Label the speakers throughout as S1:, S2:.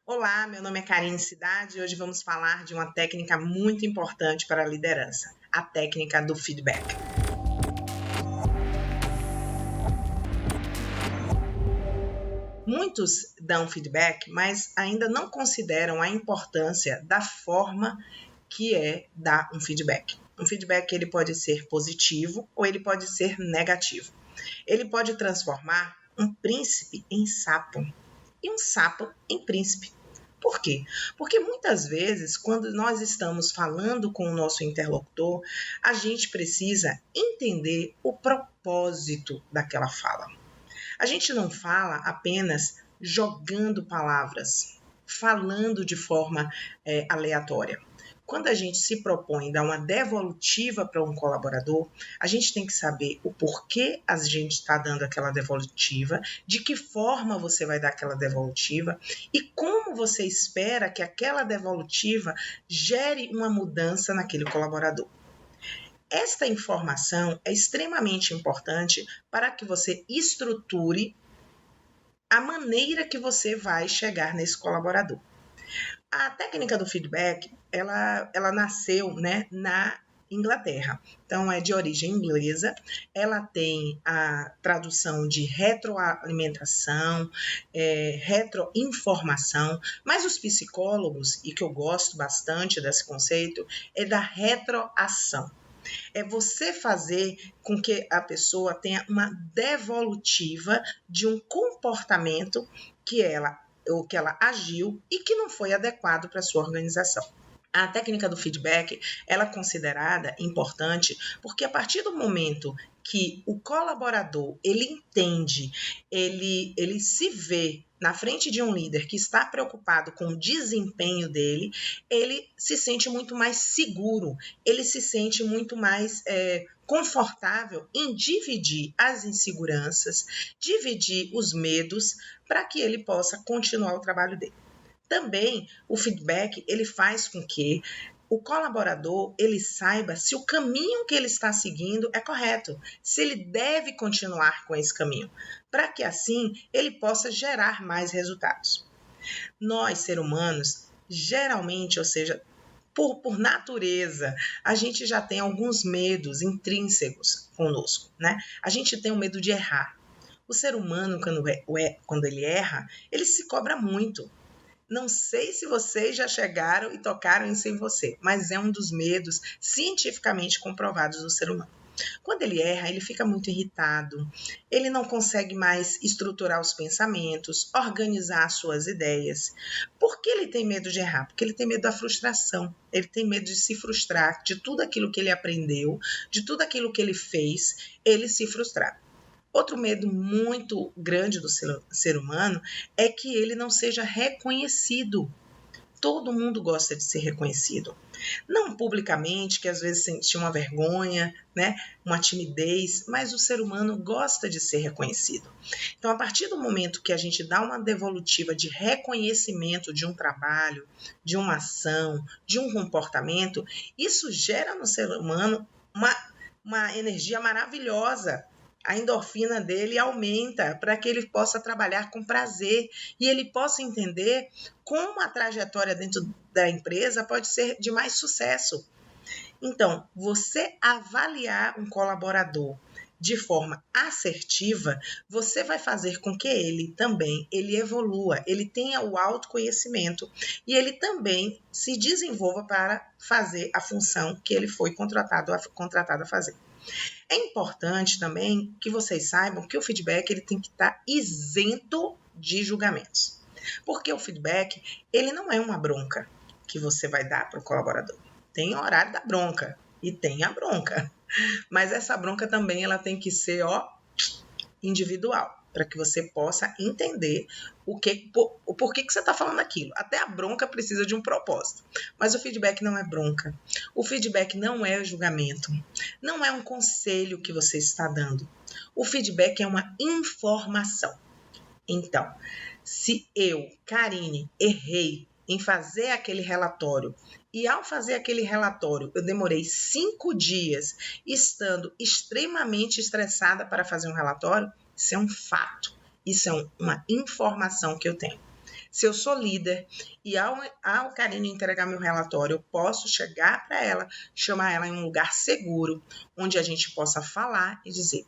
S1: Olá, meu nome é Karine Cidade e hoje vamos falar de uma técnica muito importante para a liderança, a técnica do feedback. Muitos dão feedback, mas ainda não consideram a importância da forma que é dar um feedback. Um feedback ele pode ser positivo ou ele pode ser negativo. Ele pode transformar um príncipe em sapo e um sapo em príncipe. Por quê? Porque muitas vezes, quando nós estamos falando com o nosso interlocutor, a gente precisa entender o propósito daquela fala. A gente não fala apenas jogando palavras, falando de forma aleatória. Quando a gente se propõe dar uma devolutiva para um colaborador, a gente tem que saber o porquê a gente está dando aquela devolutiva, de que forma você vai dar aquela devolutiva e como você espera que aquela devolutiva gere uma mudança naquele colaborador. Esta informação é extremamente importante para que você estruture a maneira que você vai chegar nesse colaborador. A técnica do feedback, ela nasceu, na Inglaterra. Então, é de origem inglesa. Ela tem a tradução de retroalimentação, retroinformação, mas os psicólogos, e que eu gosto bastante desse conceito, é da retroação. É você fazer com que a pessoa tenha uma devolutiva de um comportamento que ela agiu e que não foi adequado para a sua organização. A técnica do feedback, ela é considerada importante porque a partir do momento que o colaborador, ele entende, ele se vê na frente de um líder que está preocupado com o desempenho dele, ele se sente muito mais seguro, ele se sente muito mais confortável em dividir as inseguranças, dividir os medos, para que ele possa continuar o trabalho dele. Também o feedback ele faz com que o colaborador ele saiba se o caminho que ele está seguindo é correto, se ele deve continuar com esse caminho, para que assim ele possa gerar mais resultados. Nós, seres humanos, geralmente, ou seja, por natureza, a gente já tem alguns medos intrínsecos conosco, né? A gente tem o medo de errar. O ser humano, quando ele erra, ele se cobra muito. Não sei se vocês já chegaram e tocaram isso em você, mas é um dos medos cientificamente comprovados do ser humano. Quando ele erra, ele fica muito irritado, ele não consegue mais estruturar os pensamentos, organizar as suas ideias. Por que ele tem medo de errar? Porque ele tem medo da frustração, ele tem medo de se frustrar, de tudo aquilo que ele aprendeu, de tudo aquilo que ele fez, ele se frustrar. Outro medo muito grande do ser humano é que ele não seja reconhecido. Todo mundo gosta de ser reconhecido. Não publicamente, que às vezes sente uma vergonha, né? Uma timidez, mas o ser humano gosta de ser reconhecido. Então, a partir do momento que a gente dá uma devolutiva de reconhecimento de um trabalho, de uma ação, de um comportamento, isso gera no ser humano uma energia maravilhosa. A endorfina dele aumenta para que ele possa trabalhar com prazer e ele possa entender como a trajetória dentro da empresa pode ser de mais sucesso. Então, você avaliar um colaborador de forma assertiva, você vai fazer com que ele também evolua, ele tenha o autoconhecimento e ele também se desenvolva para fazer a função que ele foi contratado a fazer. É importante também que vocês saibam que o feedback ele tem que estar isento de julgamentos. Porque o feedback, ele não é uma bronca que você vai dar para o colaborador. Tem o horário da bronca e tem a bronca. Mas essa bronca também ela tem que ser individual, para que você possa entender o porquê que você está falando aquilo. Até a bronca precisa de um propósito. Mas o feedback não é bronca. O feedback não é julgamento. Não é um conselho que você está dando. O feedback é uma informação. Então, se eu, Karine, errei em fazer aquele relatório e ao fazer aquele relatório eu demorei 5 dias estando extremamente estressada para fazer um relatório, isso é um fato, isso é uma informação que eu tenho. Se eu sou líder e ao Karine entregar meu relatório, eu posso chegar para ela, chamar ela em um lugar seguro, onde a gente possa falar e dizer: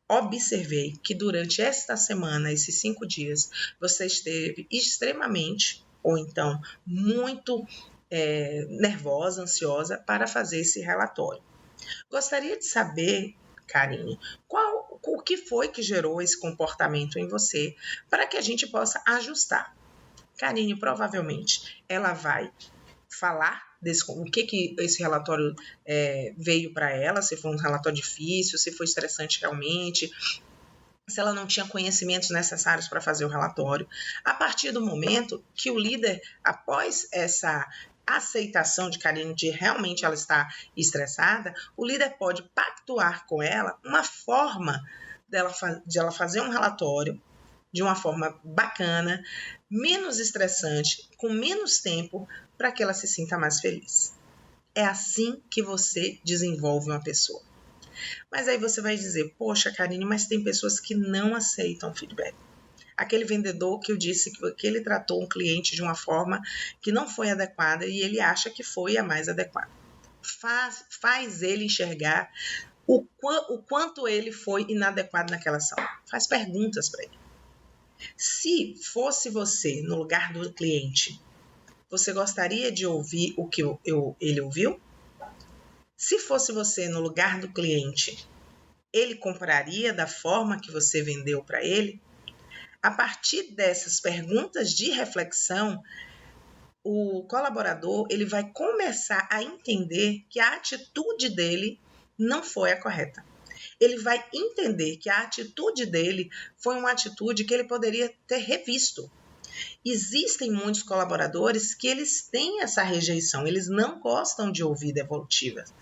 S1: observei que durante esta semana, esses 5 dias, você esteve extremamente, ou então muito nervosa, ansiosa para fazer esse relatório. Gostaria de saber, Karine, o que foi que gerou esse comportamento em você, para que a gente possa ajustar. Karine, provavelmente, ela vai falar o que esse relatório veio para ela, se foi um relatório difícil, se foi estressante realmente, se ela não tinha conhecimentos necessários para fazer o relatório. A partir do momento que o líder, após essa aceitação de Karine de realmente ela estar estressada, o líder pode pactuar com ela uma forma de ela fazer um relatório de uma forma bacana, menos estressante, com menos tempo, para que ela se sinta mais feliz. É assim que você desenvolve uma pessoa. Mas aí você vai dizer: poxa, Karine, mas tem pessoas que não aceitam feedback. Aquele vendedor que eu disse que ele tratou um cliente de uma forma que não foi adequada e ele acha que foi a mais adequada. Faz ele enxergar o quanto ele foi inadequado naquela ação. Faz perguntas para ele. Se fosse você no lugar do cliente, você gostaria de ouvir o que ele ouviu? Se fosse você no lugar do cliente, ele compraria da forma que você vendeu para ele? A partir dessas perguntas de reflexão, o colaborador ele vai começar a entender que a atitude dele não foi a correta. Ele vai entender que a atitude dele foi uma atitude que ele poderia ter revisto. Existem muitos colaboradores que eles têm essa rejeição, eles não gostam de ouvir devolutivas.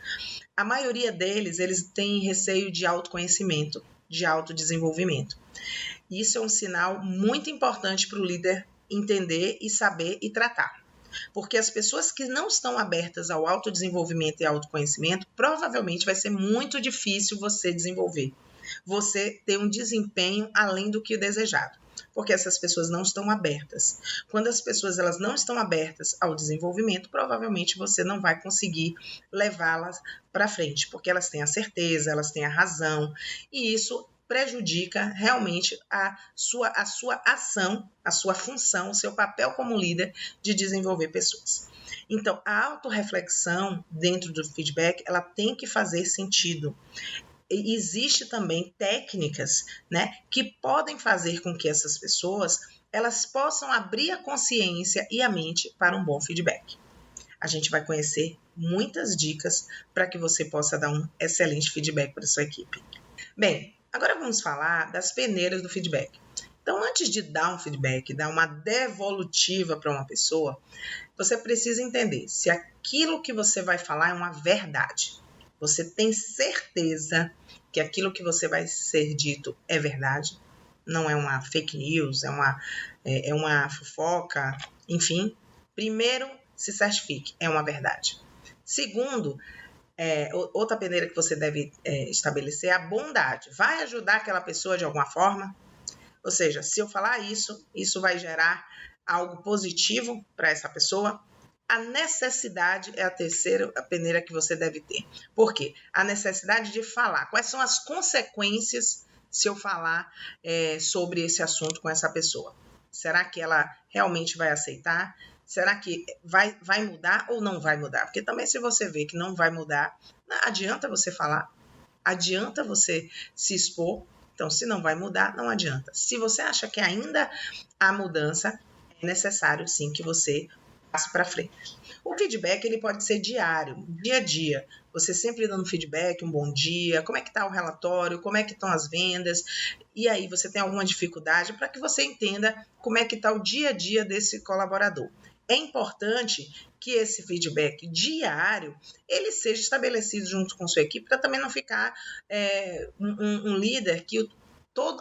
S1: A maioria deles, eles têm receio de autoconhecimento, de autodesenvolvimento. Isso é um sinal muito importante para o líder entender e saber e tratar. Porque as pessoas que não estão abertas ao autodesenvolvimento e autoconhecimento, provavelmente vai ser muito difícil você desenvolver. Você ter um desempenho além do que o desejado. Porque essas pessoas não estão abertas. Quando as pessoas elas não estão abertas ao desenvolvimento, provavelmente você não vai conseguir levá-las para frente, porque elas têm a certeza, elas têm a razão, e isso prejudica realmente a sua ação, a sua função, o seu papel como líder de desenvolver pessoas. Então, a autorreflexão dentro do feedback, ela tem que fazer sentido. Existe também técnicas, né, que podem fazer com que essas pessoas elas possam abrir a consciência e a mente para um bom feedback. A gente vai conhecer muitas dicas para que você possa dar um excelente feedback para a sua equipe. Bem, agora vamos falar das peneiras do feedback. Então, antes de dar um feedback, dar uma devolutiva para uma pessoa, você precisa entender se aquilo que você vai falar é uma verdade. Você tem certeza que aquilo que você vai ser dito é verdade? Não é uma fake news, é uma fofoca, enfim. Primeiro, se certifique, é uma verdade. Segundo, outra peneira que você deve estabelecer é a bondade. Vai ajudar aquela pessoa de alguma forma? Ou seja, se eu falar isso vai gerar algo positivo para essa pessoa? A necessidade é a terceira peneira que você deve ter. Por quê? A necessidade de falar. Quais são as consequências se eu falar sobre esse assunto com essa pessoa? Será que ela realmente vai aceitar? Será que vai mudar ou não vai mudar? Porque também se você vê que não vai mudar, não adianta você falar, adianta você se expor. Então, se não vai mudar, não adianta. Se você acha que ainda há mudança, é necessário sim que você passe para frente. O feedback ele pode ser diário, dia a dia. Você sempre dando feedback, um bom dia, como é que está o relatório, como é que estão as vendas, e aí você tem alguma dificuldade para que você entenda como é que está o dia a dia desse colaborador. É importante que esse feedback diário ele seja estabelecido junto com sua equipe para também não ficar um líder que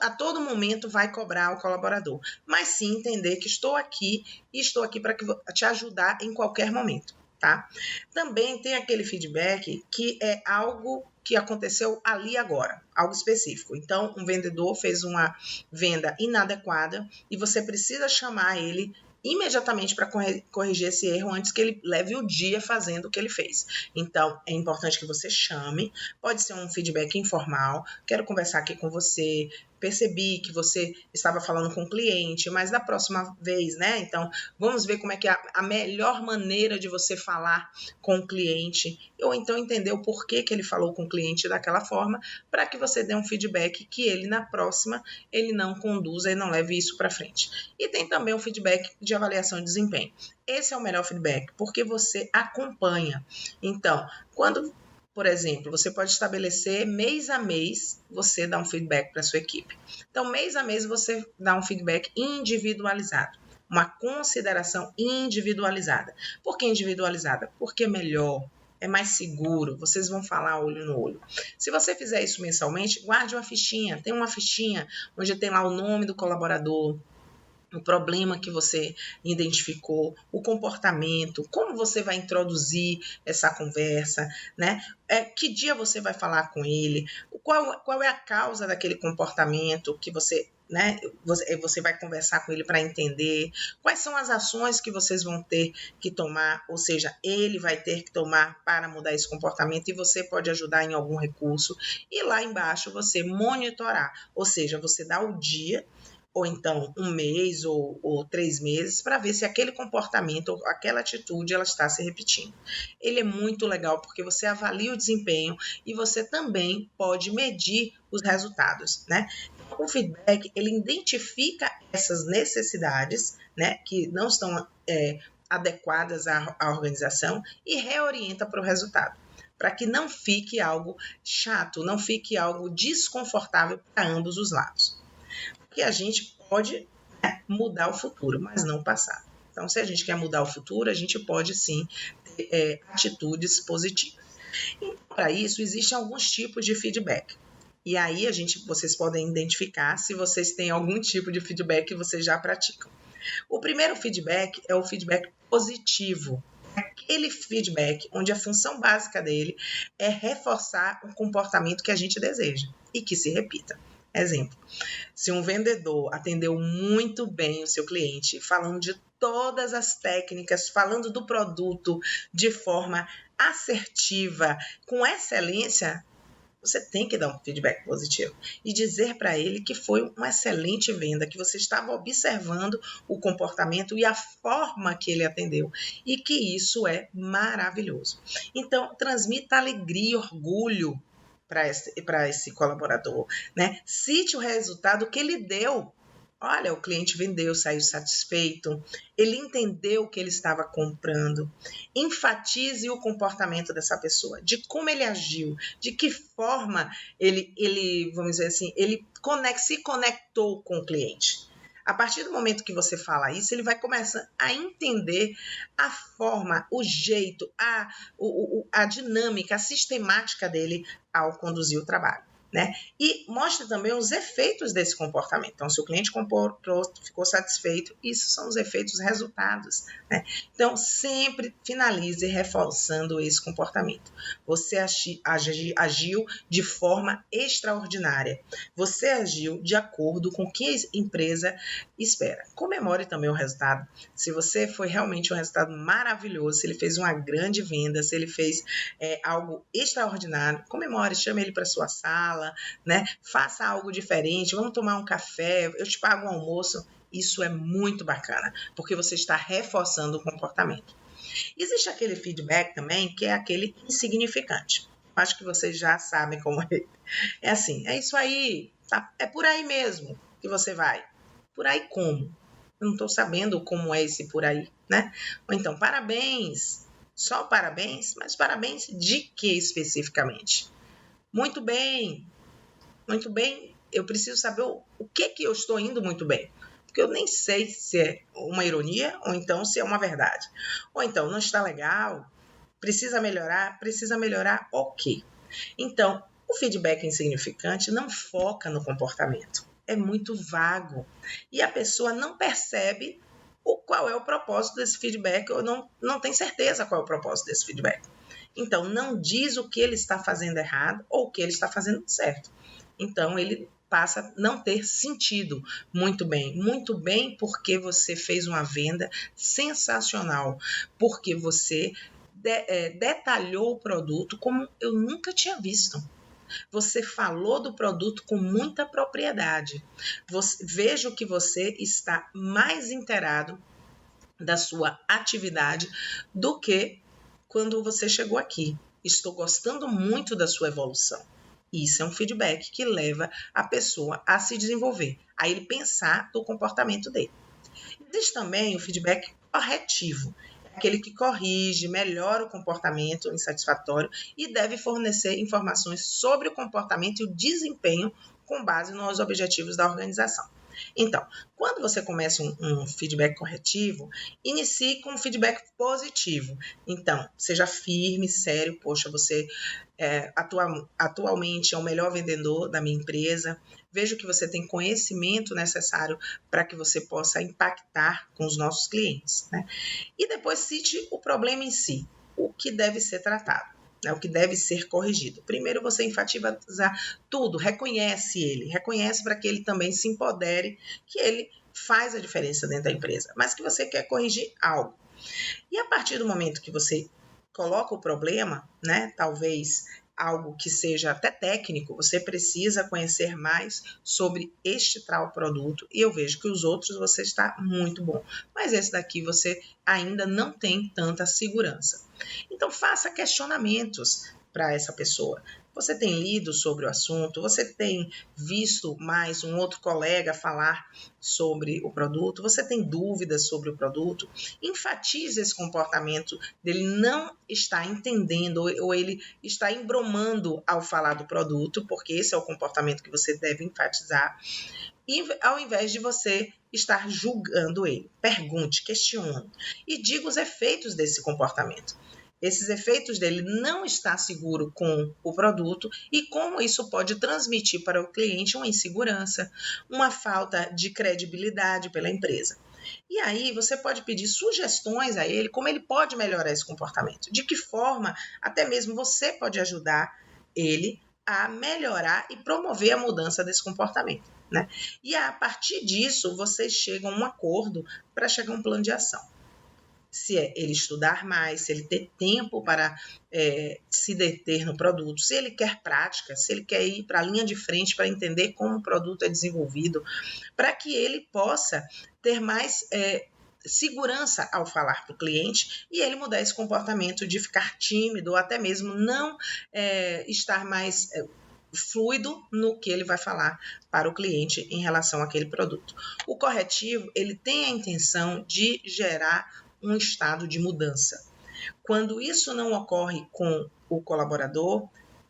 S1: a todo momento vai cobrar o colaborador, mas sim entender que estou aqui e estou aqui para te ajudar em qualquer momento. tá? Também tem aquele feedback que é algo que aconteceu ali agora, algo específico. Então, um vendedor fez uma venda inadequada e você precisa chamar ele imediatamente para corrigir esse erro antes que ele leve o dia fazendo o que ele fez. Então, é importante que você chame, pode ser um feedback informal, quero conversar aqui com você, percebi que você estava falando com o cliente, mas da próxima vez, né? Então, vamos ver como é que é a melhor maneira de você falar com o cliente, ou então entender o porquê que ele falou com o cliente daquela forma, para que você dê um feedback que ele, na próxima, ele não conduza e não leve isso para frente. E tem também o feedback de avaliação de desempenho. Esse é o melhor feedback, porque você acompanha. Então, quando, por exemplo, você pode estabelecer mês a mês, você dá um feedback para a sua equipe. Então, mês a mês, você dá um feedback individualizado, uma consideração individualizada. Por que individualizada? Porque é melhor, é mais seguro, vocês vão falar olho no olho. Se você fizer isso mensalmente, guarde uma fichinha, tem uma fichinha onde tem lá o nome do colaborador, o problema que você identificou, o comportamento, como você vai introduzir essa conversa, né? Que dia você vai falar com ele, qual é a causa daquele comportamento que você, né? Você vai conversar com ele para entender quais são as ações que vocês vão ter que tomar, ou seja, ele vai ter que tomar para mudar esse comportamento e você pode ajudar em algum recurso. E lá embaixo você monitorar, ou seja, você dá o dia, ou então um mês ou 3 meses, para ver se aquele comportamento ou aquela atitude ela está se repetindo. Ele é muito legal porque você avalia o desempenho e você também pode medir os resultados, né? O feedback, ele identifica essas necessidades, né, que não estão adequadas à organização e reorienta para o resultado, para que não fique algo chato, não fique algo desconfortável para ambos os lados. Que a gente pode, né, mudar o futuro, mas não o passado. Então, se a gente quer mudar o futuro, a gente pode sim ter atitudes positivas. Então, para isso, existem alguns tipos de feedback. E aí vocês podem identificar se vocês têm algum tipo de feedback que vocês já praticam. O primeiro feedback é o feedback positivo. Aquele feedback onde a função básica dele é reforçar o comportamento que a gente deseja e que se repita. Exemplo, se um vendedor atendeu muito bem o seu cliente, falando de todas as técnicas, falando do produto de forma assertiva, com excelência, você tem que dar um feedback positivo e dizer para ele que foi uma excelente venda, que você estava observando o comportamento e a forma que ele atendeu e que isso é maravilhoso. Então, transmita alegria e orgulho para esse colaborador, né? Cite o resultado que ele deu. Olha, o cliente vendeu, saiu satisfeito, ele entendeu o que ele estava comprando. Enfatize o comportamento dessa pessoa, de como ele agiu, de que forma ele vamos dizer assim, ele se conectou com o cliente. A partir do momento que você fala isso, ele vai começar a entender a forma, o jeito, a dinâmica, a sistemática dele ao conduzir o trabalho, né? E mostre também os efeitos desse comportamento. Então, se o cliente comprou, ficou satisfeito, isso são os efeitos, os resultados, né? Então, sempre finalize reforçando esse comportamento. Você agiu de forma extraordinária. Você agiu de acordo com o que a empresa espera. Comemore também o resultado. Se você foi realmente um resultado maravilhoso, se ele fez uma grande venda, se ele fez algo extraordinário, comemore, chame ele para sua sala, né? Faça algo diferente, vamos tomar um café, eu te pago um almoço. Isso é muito bacana, porque você está reforçando o comportamento. Existe aquele feedback também, que é aquele insignificante. Acho que vocês já sabem como é. É assim, é isso aí, tá? É por aí mesmo que você vai. Por aí como? Eu não estou sabendo como é esse por aí, né? Ou então, parabéns. Só parabéns? Mas parabéns de que especificamente? Muito bem. Muito bem. Eu preciso saber o que eu estou indo muito bem. Porque eu nem sei se é uma ironia ou então se é uma verdade. Ou então, não está legal? Precisa melhorar o quê? Então, o feedback insignificante não foca no comportamento. É muito vago. E a pessoa não percebe, qual é o propósito desse feedback, ou não tem certeza qual é o propósito desse feedback. Então, não diz o que ele está fazendo errado ou o que ele está fazendo certo. Então, ele passa a não ter sentido. Muito bem, porque você fez uma venda sensacional, porque você detalhou o produto como eu nunca tinha visto. Você falou do produto com muita propriedade. Vejo que você está mais inteirado da sua atividade do que quando você chegou aqui. Estou gostando muito da sua evolução. Isso é um feedback que leva a pessoa a se desenvolver, a ele pensar do comportamento dele. Existe também o feedback corretivo, aquele que corrige, melhora o comportamento insatisfatório e deve fornecer informações sobre o comportamento e o desempenho com base nos objetivos da organização. Então, quando você começa um feedback corretivo, inicie com um feedback positivo. Então, seja firme, sério, poxa, você atualmente é o melhor vendedor da minha empresa, vejo que você tem conhecimento necessário para que você possa impactar com os nossos clientes, né? E depois cite o problema em si, o que deve ser tratado, né? O que deve ser corrigido. Primeiro você enfatiza tudo, reconhece para que ele também se empodere, que ele faz a diferença dentro da empresa, mas que você quer corrigir algo. E a partir do momento que você coloca o problema, né, talvez algo que seja até técnico, você precisa conhecer mais sobre este tal produto, e eu vejo que os outros você está muito bom, mas esse daqui você ainda não tem tanta segurança. Então faça questionamentos para essa pessoa. Você tem lido sobre o assunto? Você tem visto mais um outro colega falar sobre o produto? Você tem dúvidas sobre o produto? Enfatize esse comportamento dele não estar entendendo ou ele está embromando ao falar do produto, porque esse é o comportamento que você deve enfatizar. E ao invés de você estar julgando ele, pergunte, questione e diga os efeitos desse comportamento. Esses efeitos dele não estar seguro com o produto e como isso pode transmitir para o cliente uma insegurança, uma falta de credibilidade pela empresa. E aí você pode pedir sugestões a ele, como ele pode melhorar esse comportamento, de que forma até mesmo você pode ajudar ele a melhorar e promover a mudança desse comportamento, né? E a partir disso, vocês chegam a um acordo para chegar a um plano de ação. Se é ele estudar mais, se ele ter tempo para se deter no produto, se ele quer prática, se ele quer ir para a linha de frente para entender como o produto é desenvolvido, para que ele possa ter mais segurança ao falar para o cliente e ele mudar esse comportamento de ficar tímido ou até mesmo não estar mais fluido no que ele vai falar para o cliente em relação àquele produto. O corretivo, ele tem a intenção de gerar um estado de mudança. Quando isso não ocorre com o colaborador,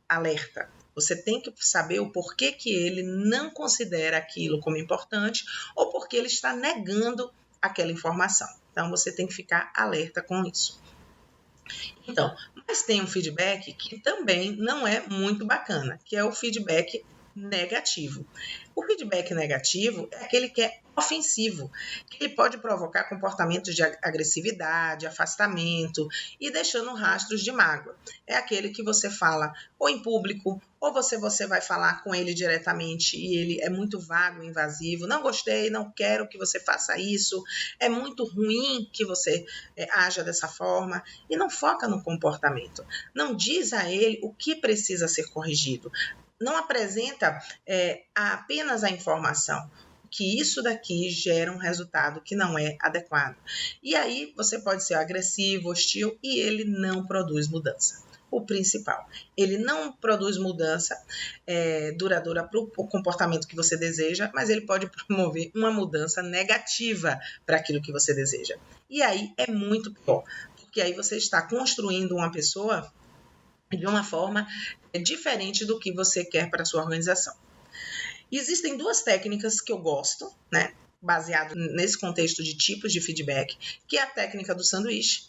S1: alerta. Você tem que saber o porquê que ele não considera aquilo como importante ou porque ele está negando aquela informação. Então, você tem que ficar alerta com isso. Então, mas tem um feedback que também não é muito bacana, que é o feedback negativo. O feedback negativo é aquele que é ofensivo, que ele pode provocar comportamentos de agressividade, afastamento e deixando rastros de mágoa. É aquele que você fala ou em público, ou você vai falar com ele diretamente e ele é muito vago, invasivo. Não gostei, não quero que você faça isso, é muito ruim que você haja dessa forma e não foca no comportamento. Não diz a ele o que precisa ser corrigido. Não apresenta apenas a informação, que isso daqui gera um resultado que não é adequado. E aí você pode ser agressivo, hostil e ele não produz mudança. O principal, ele não produz mudança duradoura para o comportamento que você deseja, mas ele pode promover uma mudança negativa para aquilo que você deseja. E aí é muito pior, porque aí você está construindo uma pessoa de uma forma diferente do que você quer para a sua organização. Existem duas técnicas que eu gosto, né, baseado nesse contexto de tipos de feedback, que é a técnica do sanduíche,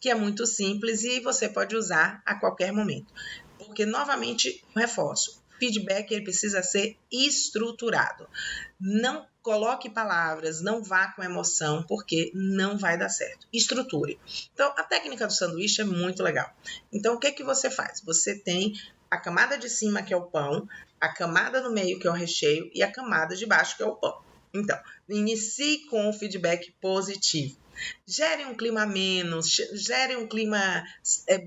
S1: que é muito simples e você pode usar a qualquer momento. Porque, novamente, reforço, feedback ele precisa ser estruturado. Não coloque palavras, não vá com emoção, porque não vai dar certo. Estruture. Então, a técnica do sanduíche é muito legal. Então, o que você faz? Você tem a camada de cima, que é o pão, a camada no meio, que é o recheio, e a camada de baixo, que é o pão. Então, inicie com o feedback positivo. Gere um clima gere um clima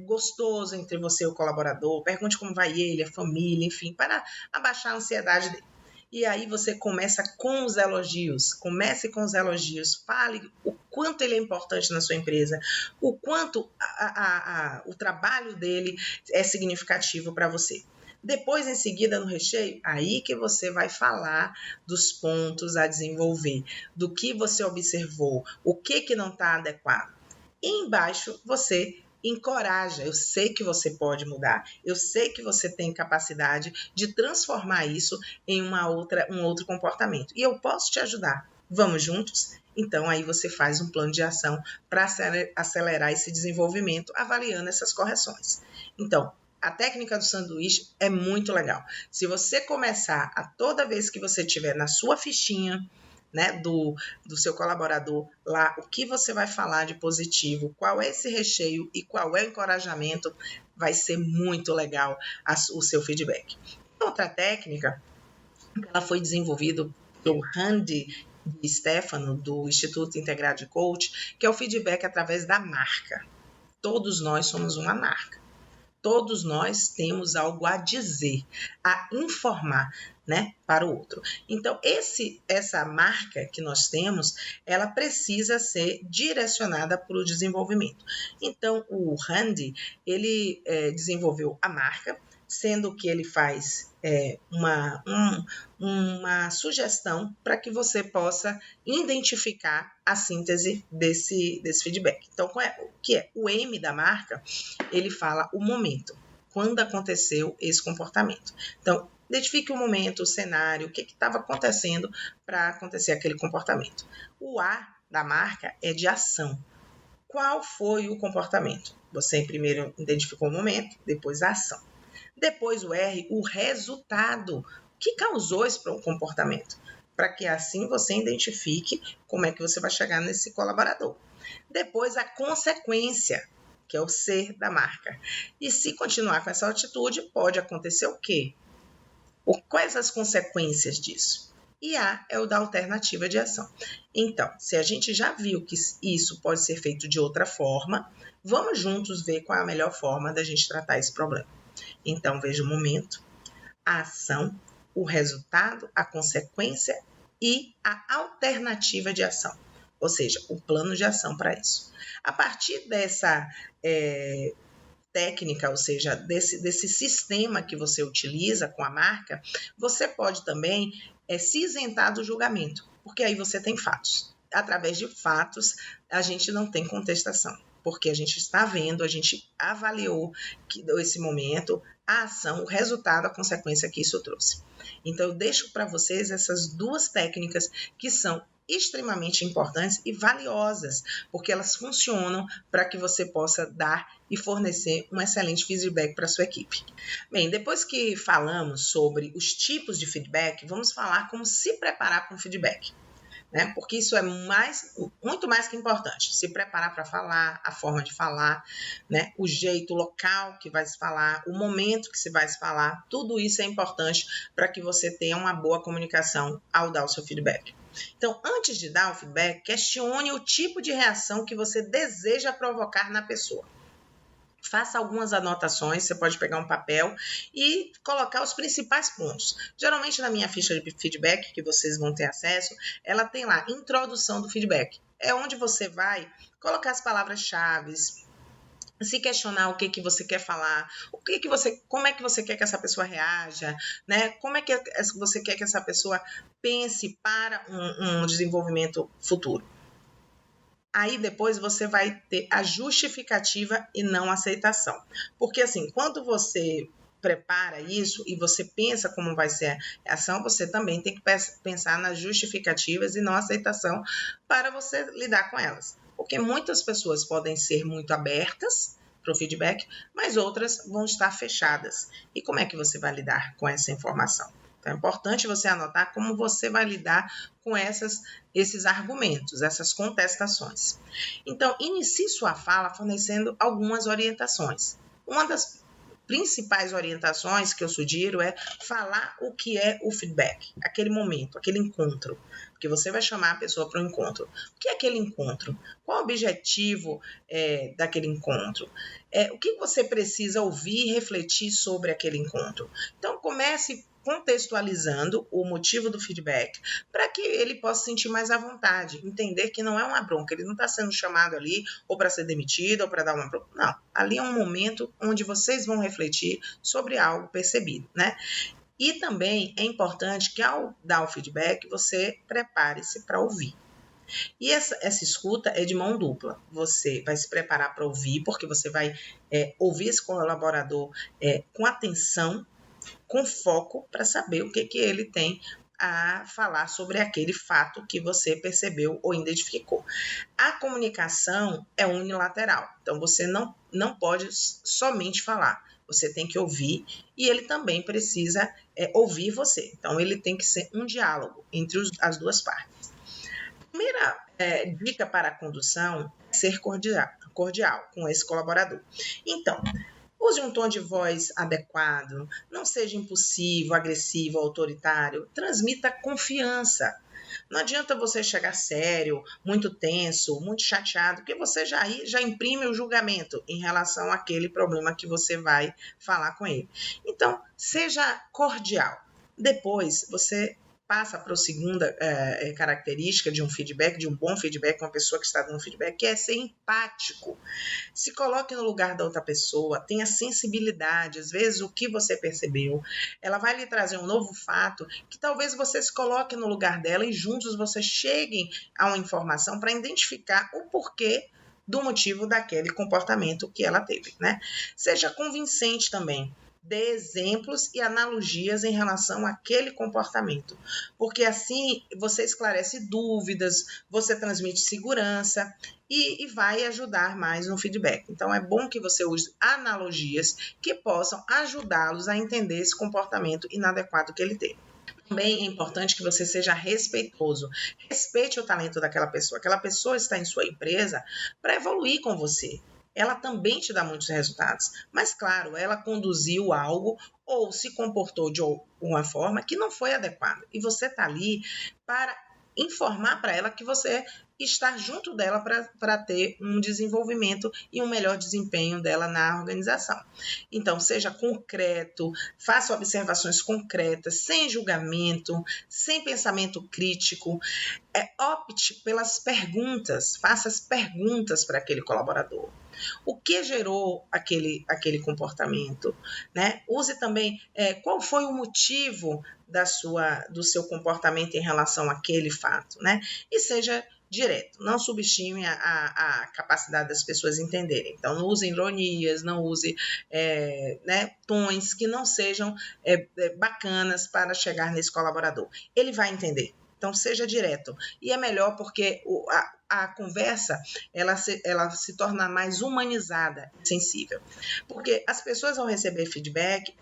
S1: gostoso entre você e o colaborador, pergunte como vai ele, a família, enfim, para abaixar a ansiedade dele. E aí você começa com os elogios, comece com os elogios, fale o quanto ele é importante na sua empresa, o quanto o trabalho dele é significativo para você. Depois, em seguida, no recheio, aí que você vai falar dos pontos a desenvolver, do que você observou, o que não está adequado. E embaixo, você encoraja. Eu sei que você pode mudar, eu sei que você tem capacidade de transformar isso em um outro comportamento. E eu posso te ajudar. Vamos juntos? Então, aí você faz um plano de ação para acelerar esse desenvolvimento, avaliando essas correções. Então, a técnica do sanduíche é muito legal. Se você começar a toda vez que você tiver na sua fichinha, né, do seu colaborador lá, o que você vai falar de positivo, qual é esse recheio e qual é o encorajamento, vai ser muito legal o seu feedback. Outra técnica, ela foi desenvolvida pelo Randy Di Stefano, do Instituto Integrado de Coach, que é o feedback através da marca. Todos nós somos uma marca. Todos nós temos algo a dizer, a informar, né, para o outro. Então, essa marca que nós temos, ela precisa ser direcionada para o desenvolvimento. Então, o Randy, ele desenvolveu a marca, sendo que ele faz uma sugestão para que você possa identificar a síntese desse feedback. Então, o que é? O M da marca, ele fala o momento, quando aconteceu esse comportamento. Então, identifique o momento, o cenário, o que estava acontecendo para acontecer aquele comportamento. O A da marca é de ação. Qual foi o comportamento? Você primeiro identificou o momento, depois a ação. Depois o R, o resultado. O que causou esse comportamento? Para que assim você identifique como é que você vai chegar nesse colaborador. Depois a consequência, que é o C da marca. E se continuar com essa atitude, pode acontecer o quê? Quais as consequências disso? E A é o da alternativa de ação. Então, se a gente já viu que isso pode ser feito de outra forma, vamos juntos ver qual é a melhor forma da gente tratar esse problema. Então, veja o momento, a ação, o resultado, a consequência e a alternativa de ação. Ou seja, o plano de ação para isso. A partir dessa técnica, ou seja, desse sistema que você utiliza com a marca, você pode também se isentar do julgamento, porque aí você tem fatos. Através de fatos, a gente não tem contestação, porque a gente está vendo, a gente avaliou esse momento, a ação, o resultado, a consequência que isso trouxe. Então, eu deixo para vocês essas duas técnicas que são extremamente importantes e valiosas, porque elas funcionam para que você possa dar e fornecer um excelente feedback para a sua equipe. Bem, depois que falamos sobre os tipos de feedback, vamos falar como se preparar para um feedback. Né? Porque isso é muito mais que importante. Se preparar para falar, a forma de falar, né? O jeito, o local que vai se falar, o momento que se vai se falar, tudo isso é importante para que você tenha uma boa comunicação ao dar o seu feedback. Então, antes de dar o feedback, questione o tipo de reação que você deseja provocar na pessoa. Faça algumas anotações, você pode pegar um papel e colocar os principais pontos. Geralmente na minha ficha de feedback, que vocês vão ter acesso, ela tem lá, introdução do feedback. É onde você vai colocar as palavras-chave, se questionar o que você quer falar, como é que você quer que essa pessoa reaja, né? Como é que você quer que essa pessoa pense para um desenvolvimento futuro. Aí depois você vai ter a justificativa e não a aceitação. Porque assim, quando você prepara isso e você pensa como vai ser a ação, você também tem que pensar nas justificativas e não aceitação para você lidar com elas. Porque muitas pessoas podem ser muito abertas para o feedback, mas outras vão estar fechadas. E como é que você vai lidar com essa informação? Então, é importante você anotar como você vai lidar com esses argumentos, essas contestações. Então, inicie sua fala fornecendo algumas orientações. Uma das principais orientações que eu sugiro é falar o que é o feedback, aquele momento, aquele encontro, porque você vai chamar a pessoa para um encontro. O que é aquele encontro? Qual o objetivo daquele encontro? O que você precisa ouvir e refletir sobre aquele encontro? Então, comece contextualizando o motivo do feedback, para que ele possa sentir mais à vontade, entender que não é uma bronca, ele não está sendo chamado ali ou para ser demitido ou para dar uma bronca, não, ali é um momento onde vocês vão refletir sobre algo percebido, né? E também é importante que ao dar o feedback, você prepare-se para ouvir. E essa escuta é de mão dupla. Você vai se preparar para ouvir, porque você vai ouvir esse colaborador com atenção, com foco, para saber o que ele tem a falar sobre aquele fato que você percebeu ou identificou. A comunicação é unilateral, então você não pode somente falar. Você tem que ouvir e ele também precisa ouvir você. Então, ele tem que ser um diálogo entre as duas partes. A primeira dica para a condução é ser cordial com esse colaborador. Então, use um tom de voz adequado, não seja impulsivo, agressivo, autoritário, transmita confiança. Não adianta você chegar sério, muito tenso, muito chateado, porque você já imprime o julgamento em relação àquele problema que você vai falar com ele. Então, seja cordial. Depois, você passa para a segunda característica de um feedback, de um bom feedback, uma pessoa que está dando feedback, que é ser empático. Se coloque no lugar da outra pessoa, tenha sensibilidade. Às vezes, o que você percebeu, ela vai lhe trazer um novo fato que talvez você se coloque no lugar dela e juntos vocês cheguem a uma informação para identificar o porquê do motivo daquele comportamento que ela teve, né? Seja convincente também. Dê exemplos e analogias em relação àquele comportamento, porque assim você esclarece dúvidas, você transmite segurança e vai ajudar mais no feedback. Então, é bom que você use analogias que possam ajudá-los a entender esse comportamento inadequado que ele teve. Também é importante que você seja respeitoso. Respeite o talento daquela pessoa. Aquela pessoa está em sua empresa para evoluir com você. Ela também te dá muitos resultados. Mas, claro, ela conduziu algo ou se comportou de uma forma que não foi adequada. E você está ali para informar para ela que você está junto dela para ter um desenvolvimento e um melhor desempenho dela na organização. Então, seja concreto, faça observações concretas, sem julgamento, sem pensamento crítico. Opte pelas perguntas, faça as perguntas para aquele colaborador. O que gerou aquele comportamento, né? Use também qual foi o motivo do seu comportamento em relação àquele fato, né? E seja direto, não subestime a capacidade das pessoas entenderem. Então, não use ironias, não use tons que não sejam bacanas para chegar nesse colaborador. Ele vai entender. Então, seja direto. E é melhor porque a conversa ela se torna mais humanizada e sensível. Porque as pessoas, ao receber feedback,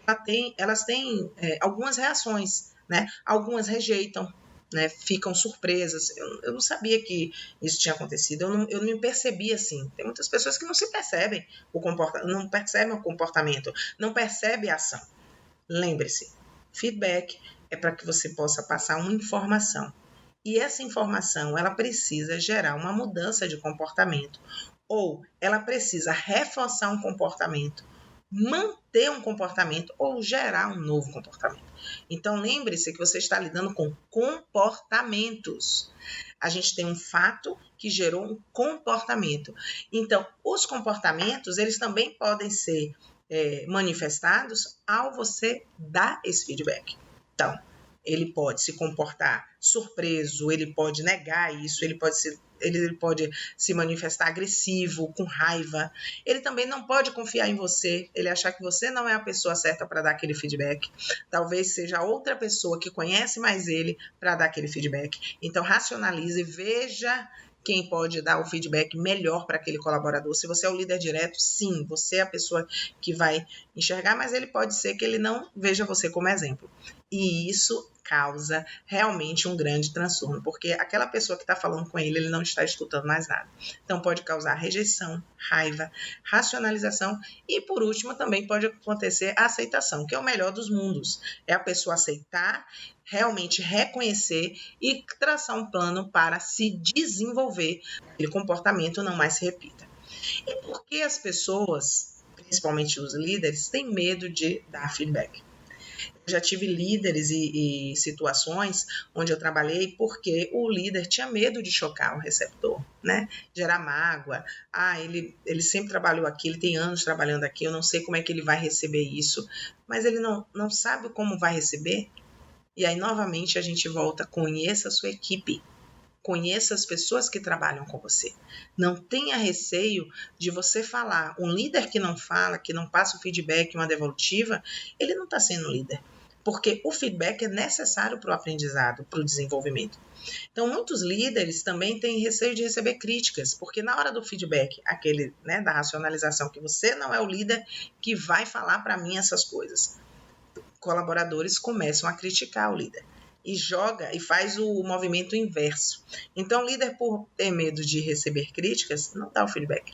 S1: elas têm algumas reações, né? Algumas rejeitam, né? Ficam surpresas. Eu não sabia que isso tinha acontecido. Eu não me percebi assim. Tem muitas pessoas que não se percebem não percebem o comportamento, não percebem a ação. Lembre-se, feedback é para que você possa passar uma informação. E essa informação, ela precisa gerar uma mudança de comportamento. Ou ela precisa reforçar um comportamento, manter um comportamento ou gerar um novo comportamento. Então, lembre-se que você está lidando com comportamentos. A gente tem um fato que gerou um comportamento. Então, os comportamentos, eles também podem ser manifestados ao você dar esse feedback. Então, ele pode se comportar surpreso, ele pode negar isso, ele pode se manifestar agressivo, com raiva. Ele também não pode confiar em você, ele achar que você não é a pessoa certa para dar aquele feedback. Talvez seja outra pessoa que conhece mais ele para dar aquele feedback. Então, racionalize, veja quem pode dar o feedback melhor para aquele colaborador. Se você é o líder direto, sim, você é a pessoa que vai enxergar, mas ele pode ser que ele não veja você como exemplo. E isso causa realmente um grande transtorno, porque aquela pessoa que está falando com ele não está escutando mais nada. Então pode causar rejeição, raiva, racionalização e, por último, também pode acontecer a aceitação, que é o melhor dos mundos. É a pessoa aceitar, realmente reconhecer e traçar um plano para se desenvolver, aquele comportamento não mais se repita. E por que as pessoas, principalmente os líderes, têm medo de dar feedback? Já tive líderes e situações onde eu trabalhei porque o líder tinha medo de chocar o receptor, né? Gerar mágoa. Ele sempre trabalhou aqui, ele tem anos trabalhando aqui, eu não sei como é que ele vai receber isso, mas ele não sabe como vai receber. E aí, novamente, a gente volta, conheça a sua equipe. Conheça as pessoas que trabalham com você. Não tenha receio de você falar. Um líder que não fala, que não passa o feedback, uma devolutiva, ele não está sendo líder. Porque o feedback é necessário para o aprendizado, para o desenvolvimento. Então, muitos líderes também têm receio de receber críticas, porque na hora do feedback, aquele, né, da racionalização, que você não é o líder que vai falar para mim essas coisas, colaboradores começam a criticar o líder e joga e faz o movimento inverso. Então, o líder, por ter medo de receber críticas, não dá o feedback,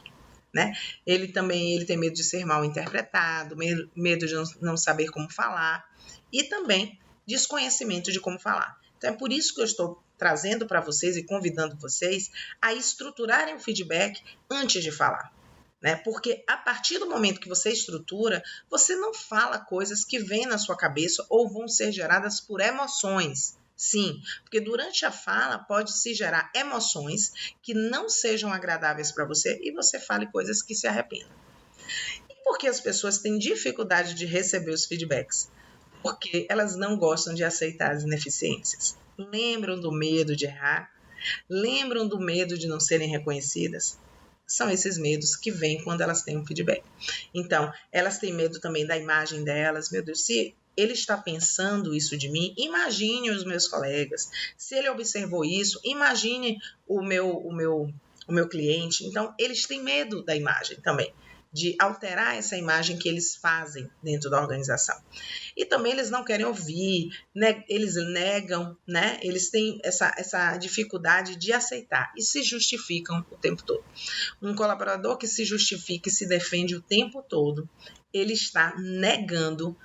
S1: né? Ele tem medo de ser mal interpretado, medo de não saber como falar e também desconhecimento de como falar. Então, é por isso que eu estou trazendo para vocês e convidando vocês a estruturarem o feedback antes de falar. Né? Porque a partir do momento que você estrutura, você não fala coisas que vêm na sua cabeça ou vão ser geradas por emoções. Sim, porque durante a fala pode se gerar emoções que não sejam agradáveis para você e você fale coisas que se arrependam. E por que as pessoas têm dificuldade de receber os feedbacks? Porque elas não gostam de aceitar as ineficiências. Lembram do medo de errar? Lembram do medo de não serem reconhecidas? São esses medos que vêm quando elas têm um feedback. Então, elas têm medo também da imagem delas. Meu Deus, se ele está pensando isso de mim, imagine os meus colegas. Se ele observou isso, imagine o meu cliente. Então, eles têm medo da imagem também, de alterar essa imagem que eles fazem dentro da organização. E também eles não querem ouvir, né? Eles negam, né? Eles têm essa dificuldade de aceitar e se justificam o tempo todo. Um colaborador que se justifica e se defende o tempo todo, ele está negando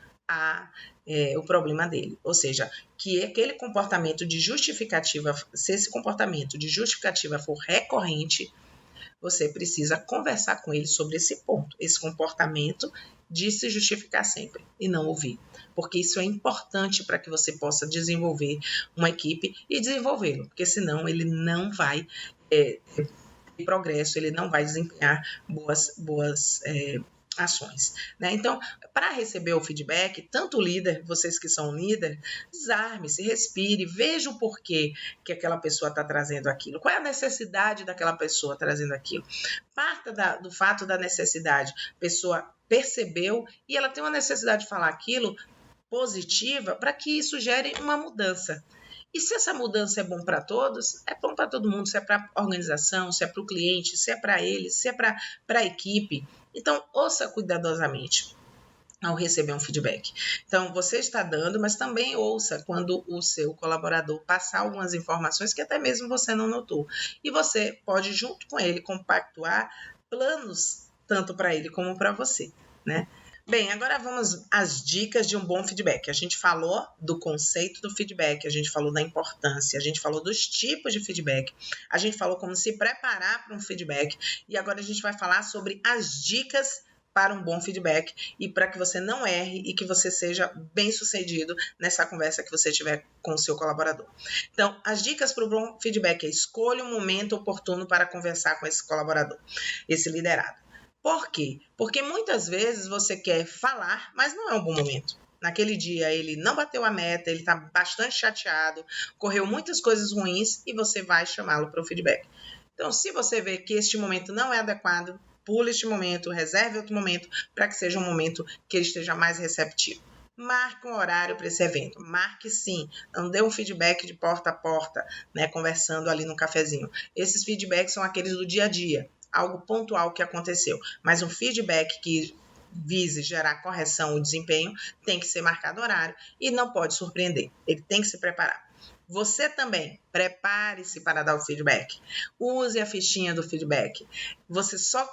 S1: o problema dele. Ou seja, que aquele comportamento de justificativa, se esse comportamento de justificativa for recorrente, você precisa conversar com ele sobre esse ponto, esse comportamento de se justificar sempre e não ouvir. Porque isso é importante para que você possa desenvolver uma equipe e desenvolvê-lo, porque senão ele não vai ter progresso, ele não vai desempenhar boas ações. Né? Então, para receber o feedback, tanto o líder, vocês que são líder, desarme-se, respire, veja o porquê que aquela pessoa está trazendo aquilo, qual é a necessidade daquela pessoa trazendo aquilo. Parta do fato da necessidade, a pessoa percebeu e ela tem uma necessidade de falar aquilo positiva para que isso gere uma mudança. E se essa mudança é bom para todos, é bom para todo mundo, se é para a organização, se é para o cliente, se é para ele, se é para a equipe. Então, ouça cuidadosamente ao receber um feedback. Então, você está dando, mas também ouça quando o seu colaborador passar algumas informações que até mesmo você não notou. E você pode, junto com ele, compactuar planos tanto para ele como para você, né? Bem, agora vamos às dicas de um bom feedback. A gente falou do conceito do feedback, a gente falou da importância, a gente falou dos tipos de feedback, a gente falou como se preparar para um feedback e agora a gente vai falar sobre as dicas para um bom feedback e para que você não erre e que você seja bem sucedido nessa conversa que você tiver com o seu colaborador. Então, as dicas para o bom feedback é: escolha um momento oportuno para conversar com esse colaborador, esse liderado. Por quê? Porque muitas vezes você quer falar, mas não é um bom momento. Naquele dia ele não bateu a meta, ele está bastante chateado, correu muitas coisas ruins e você vai chamá-lo para o feedback. Então, se você vê que este momento não é adequado, pule este momento, reserve outro momento para que seja um momento que ele esteja mais receptivo. Marque um horário para esse evento. Marque sim. Não dê um feedback de porta a porta, né, conversando ali no cafezinho. Esses feedbacks são aqueles do dia a dia, algo pontual que aconteceu. Mas um feedback que vise gerar correção ou desempenho tem que ser marcado horário e não pode surpreender. Ele tem que se preparar. Você também, prepare-se para dar o feedback. Use a fichinha do feedback. Você só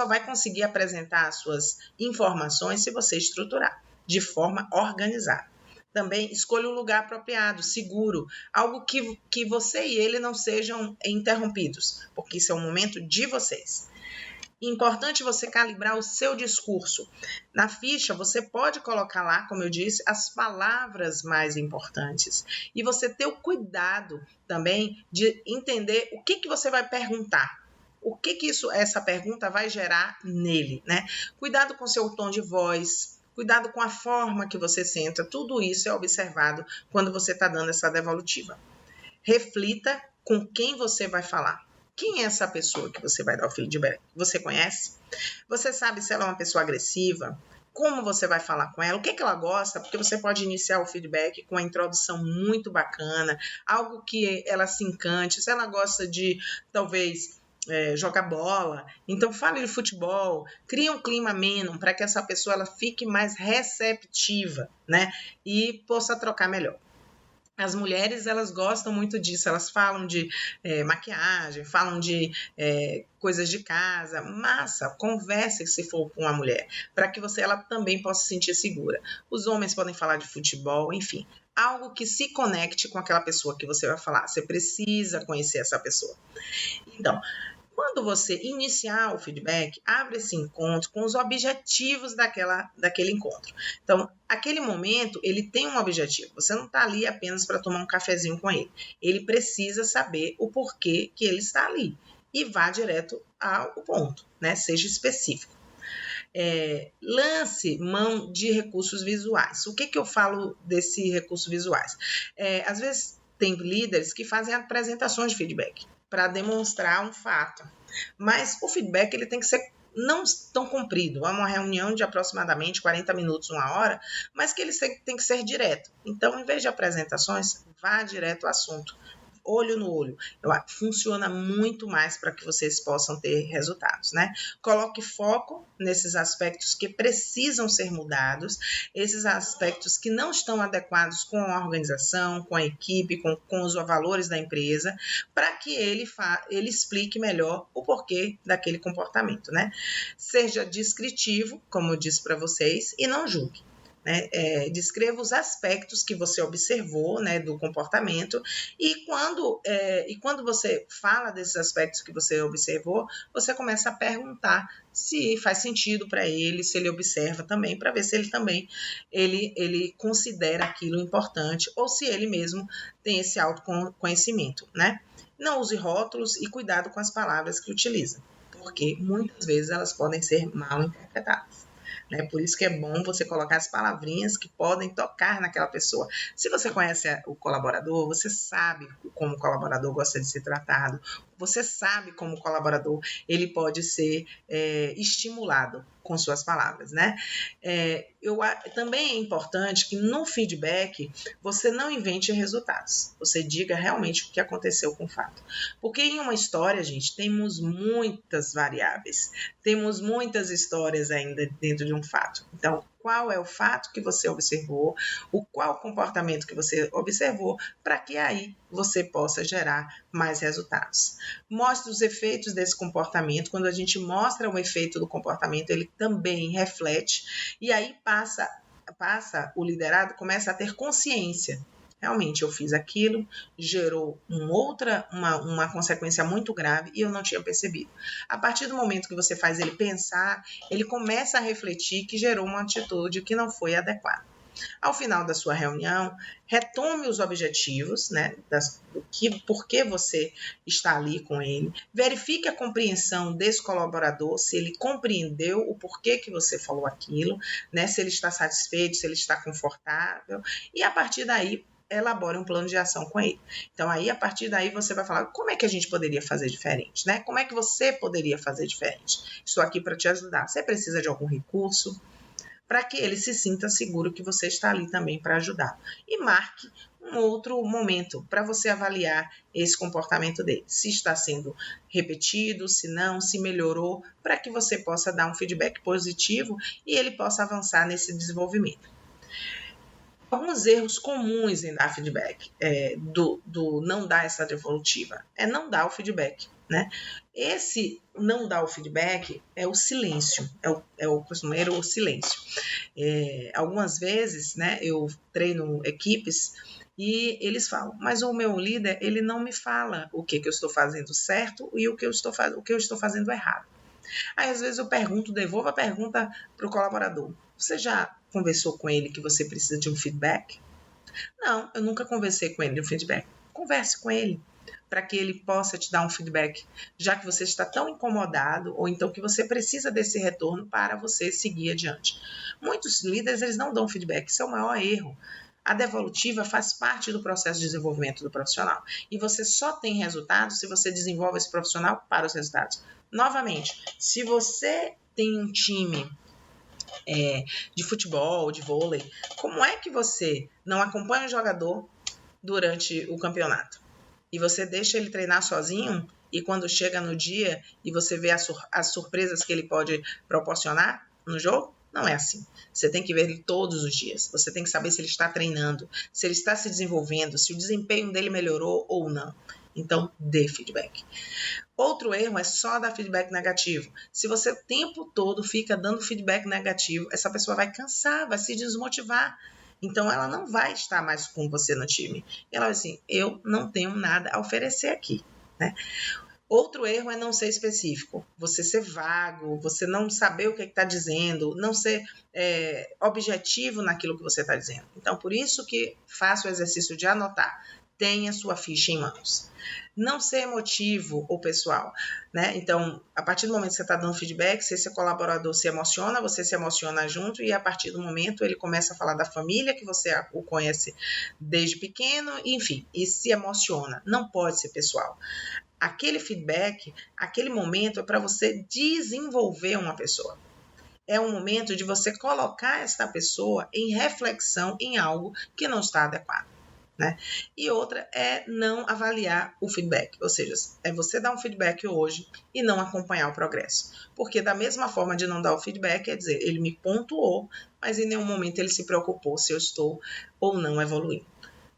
S1: vai conseguir apresentar as suas informações se você estruturar de forma organizada. Também escolha um lugar apropriado, seguro, algo que você e ele não sejam interrompidos, porque isso é um momento de vocês. Importante você calibrar o seu discurso. Na ficha, você pode colocar lá, como eu disse, as palavras mais importantes. E você ter o cuidado também de entender o que você vai perguntar. O que essa pergunta vai gerar nele, né? Cuidado com seu tom de voz, cuidado com a forma que você senta. Tudo isso é observado quando você está dando essa devolutiva. Reflita com quem você vai falar. Quem é essa pessoa que você vai dar o feedback? Você conhece? Você sabe se ela é uma pessoa agressiva? Como você vai falar com ela? O que ela gosta? Porque você pode iniciar o feedback com uma introdução muito bacana, algo que ela se encante. Se ela gosta de, talvez, jogar bola, então fale de futebol, crie um clima ameno para que essa pessoa ela fique mais receptiva, né? E possa trocar melhor. As mulheres, elas gostam muito disso, elas falam de maquiagem, falam de coisas de casa, massa, converse se for com uma mulher, para que ela também possa se sentir segura. Os homens podem falar de futebol, enfim, algo que se conecte com aquela pessoa que você vai falar, você precisa conhecer essa pessoa. Então, quando você iniciar o feedback, abre esse encontro com os objetivos daquele encontro. Então, aquele momento, ele tem um objetivo. Você não está ali apenas para tomar um cafezinho com ele. Ele precisa saber o porquê que ele está ali. E vá direto ao ponto, né? Seja específico. Lance mão de recursos visuais. O que eu falo desse recursos visuais? Às vezes, tem líderes que fazem apresentações de feedback para demonstrar um fato. Mas o feedback ele tem que ser não tão comprido. É uma reunião de aproximadamente 40 minutos, 1 hora, mas que ele tem que ser direto. Então, em vez de apresentações, vá direto ao assunto. Olho no olho. Funciona muito mais para que vocês possam ter resultados, né? Coloque foco nesses aspectos que precisam ser mudados, esses aspectos que não estão adequados com a organização, com a equipe, com os valores da empresa, para que ele explique melhor o porquê daquele comportamento, né? Seja descritivo, como eu disse para vocês, e não julgue. Né? Descreva os aspectos que você observou, né, do comportamento e quando você fala desses aspectos que você observou, você começa a perguntar se faz sentido para ele, se ele observa também, para ver se ele também ele considera aquilo importante ou se ele mesmo tem esse autoconhecimento, né? Não use rótulos e cuidado com as palavras que utiliza, porque muitas vezes elas podem ser mal interpretadas. Por isso que é bom você colocar as palavrinhas que podem tocar naquela pessoa. Se você conhece o colaborador, você sabe como o colaborador gosta de ser tratado, você sabe como o colaborador ele pode ser estimulado com suas palavras, né? Também é importante que no feedback você não invente resultados, você diga realmente o que aconteceu com o fato. Porque em uma história, gente, temos muitas variáveis, temos muitas histórias ainda dentro de um fato. Então, qual é o fato que você observou, qual comportamento que você observou, para que aí você possa gerar mais resultados. Mostre os efeitos desse comportamento. Quando a gente mostra o efeito do comportamento, ele também reflete, e aí passa o liderado, começa a ter consciência. Realmente, eu fiz aquilo, gerou uma consequência muito grave e eu não tinha percebido. A partir do momento que você faz ele pensar, ele começa a refletir que gerou uma atitude que não foi adequada. Ao final da sua reunião, retome os objetivos, né, por que você está ali com ele, verifique a compreensão desse colaborador, se ele compreendeu o porquê que você falou aquilo, né, se ele está satisfeito, se ele está confortável, e a partir daí, elabore um plano de ação com ele. Então, aí, a partir daí, você vai falar como é que a gente poderia fazer diferente, né? Como é que você poderia fazer diferente? Estou aqui para te ajudar. Você precisa de algum recurso? para que ele se sinta seguro que você está ali também para ajudar. E marque um outro momento para você avaliar esse comportamento dele. Se está sendo repetido, se não, se melhorou, para que você possa dar um feedback positivo e ele possa avançar nesse desenvolvimento. Alguns erros comuns em dar feedback, do não dar essa devolutiva, é não dar o feedback, né? Esse não dar o feedback é o silêncio, é o costumeiro silêncio. Algumas vezes, né, eu treino equipes e eles falam, mas o meu líder, ele não me fala o que eu estou fazendo certo e o que eu estou fazendo errado. Aí, às vezes, eu devolvo a pergunta para o colaborador. Você já conversou com ele que você precisa de um feedback? Não, eu nunca conversei com ele de um feedback. Converse com ele, para que ele possa te dar um feedback, já que você está tão incomodado, ou então que você precisa desse retorno para você seguir adiante. Muitos líderes, eles não dão feedback, isso é o maior erro. A devolutiva faz parte do processo de desenvolvimento do profissional. E você só tem resultado se você desenvolve esse profissional para os resultados. Novamente, se você tem um time de futebol, de vôlei, como é que você não acompanha o jogador durante o campeonato? E você deixa ele treinar sozinho e quando chega no dia e você vê as surpresas que ele pode proporcionar no jogo? Não é assim. Você tem que ver ele todos os dias. Você tem que saber se ele está treinando, se ele está se desenvolvendo, se o desempenho dele melhorou ou não. Então, dê feedback. Outro erro é só dar feedback negativo. Se você o tempo todo fica dando feedback negativo, essa pessoa vai cansar, vai se desmotivar. Então, ela não vai estar mais com você no time. E ela vai assim, eu não tenho nada a oferecer aqui, né? Outro erro é não ser específico. Você ser vago, você não saber o que está dizendo, não ser objetivo naquilo que você está dizendo. Então, por isso que faça o exercício de anotar. Tenha sua ficha em mãos. Não ser emotivo ou pessoal, né? Então, a partir do momento que você está dando feedback, se esse colaborador se emociona, você se emociona junto e a partir do momento ele começa a falar da família, que você o conhece desde pequeno, enfim, e se emociona. Não pode ser pessoal. Aquele feedback, aquele momento é para você desenvolver uma pessoa. É um momento de você colocar essa pessoa em reflexão em algo que não está adequado, né? E outra é não avaliar o feedback, ou seja, é você dar um feedback hoje e não acompanhar o progresso. Porque da mesma forma de não dar o feedback, quer dizer, ele me pontuou, mas em nenhum momento ele se preocupou se eu estou ou não evoluindo.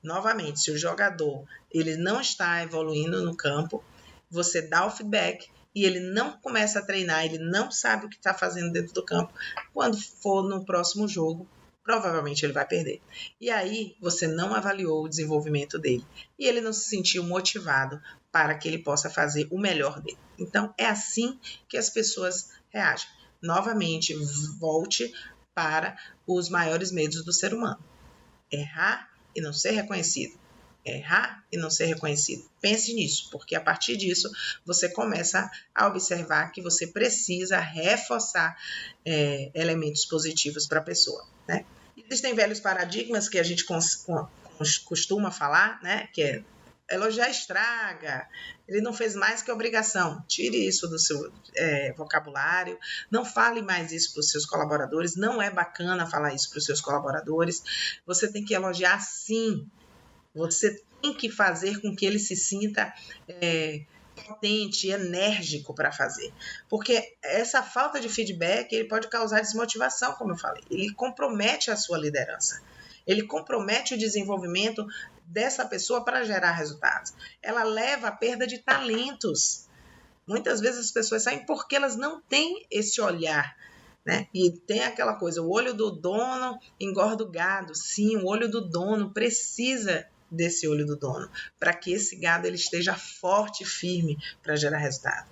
S1: Novamente, se o jogador ele não está evoluindo no campo, você dá o feedback e ele não começa a treinar, ele não sabe o que está fazendo dentro do campo, quando for no próximo jogo, provavelmente ele vai perder. E aí você não avaliou o desenvolvimento dele e ele não se sentiu motivado para que ele possa fazer o melhor dele. Então é assim que as pessoas reagem. Novamente, volte para os maiores medos do ser humano. Errar e não ser reconhecido. Errar e não ser reconhecido. Pense nisso, porque a partir disso você começa a observar que você precisa reforçar elementos positivos para a pessoa, né? Existem velhos paradigmas que a gente costuma falar, né? Que é elogiar estraga, ele não fez mais que obrigação. Tire isso do seu vocabulário, não fale mais isso para os seus colaboradores, não é bacana falar isso para os seus colaboradores. Você tem que elogiar sim. Você tem que fazer com que ele se sinta potente, enérgico para fazer. Porque essa falta de feedback ele pode causar desmotivação, como eu falei. Ele compromete a sua liderança. Ele compromete o desenvolvimento dessa pessoa para gerar resultados. Ela leva à perda de talentos. Muitas vezes as pessoas saem porque elas não têm esse olhar, né? E tem aquela coisa, o olho do dono engorda o gado. Sim, o olho do dono precisa desse olho do dono, para que esse gado ele esteja forte e firme para gerar resultado.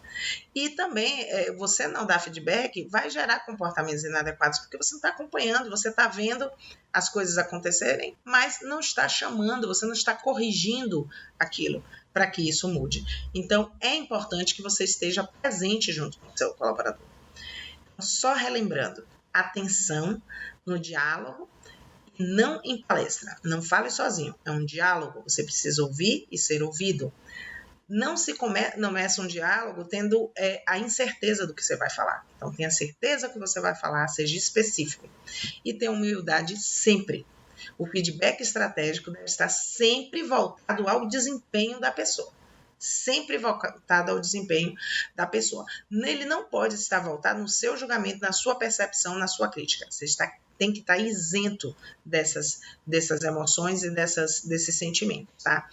S1: E também, você não dar feedback vai gerar comportamentos inadequados, porque você não está acompanhando, você está vendo as coisas acontecerem, mas não está chamando, você não está corrigindo aquilo para que isso mude. Então, é importante que você esteja presente junto com o seu colaborador. Só relembrando, atenção no diálogo, não em palestra. Não fale sozinho, é um diálogo, você precisa ouvir e ser ouvido. não se começa um diálogo tendo a incerteza do que você vai falar. Então, tenha certeza que você vai falar, seja específico. E tenha humildade sempre. O feedback estratégico deve estar sempre voltado ao desempenho da pessoa. Sempre voltado ao desempenho da pessoa. Ele não pode estar voltado no seu julgamento, na sua percepção, na sua crítica. Você tem que estar isento dessas emoções e desses sentimentos, tá?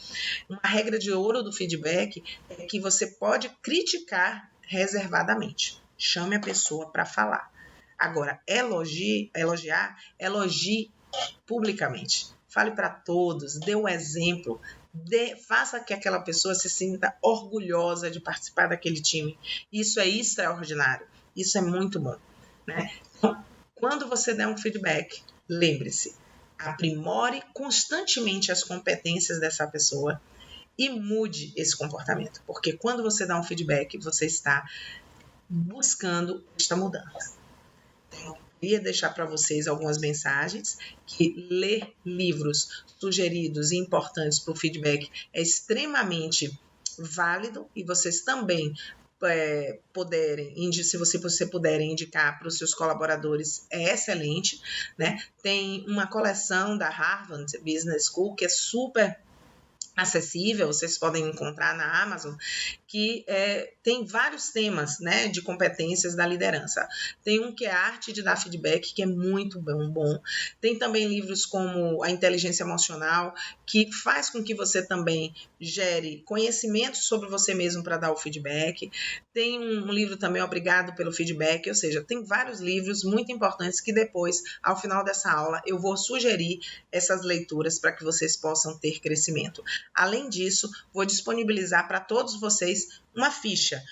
S1: Uma regra de ouro do feedback é que você pode criticar reservadamente. Chame a pessoa para falar. Agora, elogie publicamente. Fale para todos, dê um exemplo, faça que aquela pessoa se sinta orgulhosa de participar daquele time. Isso é extraordinário, isso é muito bom, né? Então, quando você der um feedback, lembre-se, aprimore constantemente as competências dessa pessoa e mude esse comportamento, porque quando você dá um feedback, você está buscando esta mudança. Então, queria deixar para vocês algumas mensagens, que ler livros sugeridos e importantes para o feedback é extremamente válido, e vocês também se você puderem indicar para os seus colaboradores, é excelente, né? Tem uma coleção da Harvard Business School que é super acessível, vocês podem encontrar na Amazon, que tem vários temas, né, de competências da liderança. Tem um que é a arte de dar feedback, que é muito bom. Tem também livros como a inteligência emocional, que faz com que você também gere conhecimento sobre você mesmo para dar o feedback. Tem um livro também, Obrigado pelo Feedback, ou seja, tem vários livros muito importantes que depois, ao final dessa aula, eu vou sugerir essas leituras para que vocês possam ter crescimento. Além disso, vou disponibilizar para todos vocês uma ficha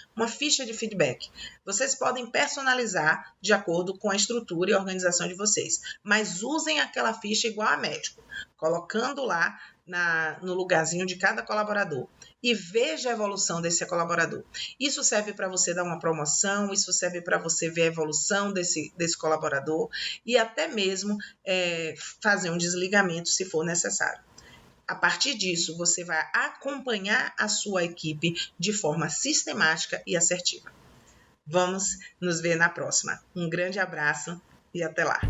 S1: de feedback. Vocês podem personalizar de acordo com a estrutura e organização de vocês, mas usem aquela ficha igual a médico, colocando lá no lugarzinho de cada colaborador e veja a evolução desse colaborador. Isso serve para você dar uma promoção, isso serve para você ver a evolução desse colaborador e até mesmo fazer um desligamento se for necessário. A partir disso, você vai acompanhar a sua equipe de forma sistemática e assertiva. Vamos nos ver na próxima. Um grande abraço e até lá!